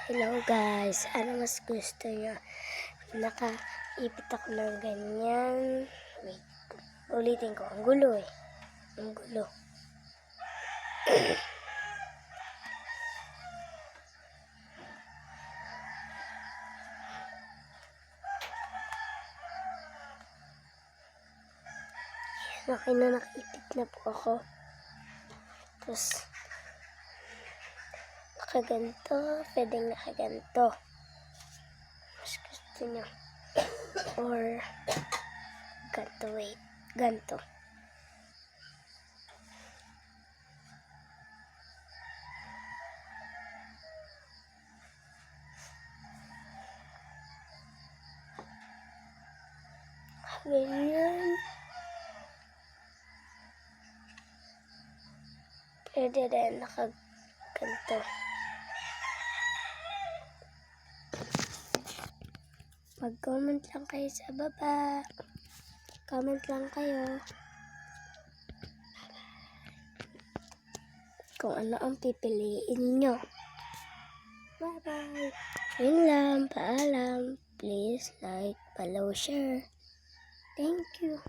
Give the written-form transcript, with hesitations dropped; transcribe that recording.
Hello guys, ano mas gusto nyo? Nakaipit ako ng ganyan. Wait, ulitin ko. Ang gulo eh. Ang gulo. Okay na, nakaipit na po ako. Tapos, nakaganto. Pwedeng nakaganto. Mas gusto nyo. Or, ganto, wait. Ganto. Ganyan. Pwede rin nakaganto. Mag-comment lang kayo sa baba. Comment lang kayo. Kung ano ang pipiliin nyo. Bye-bye. Yun lang. Paalam. Please like, follow, share. Thank you.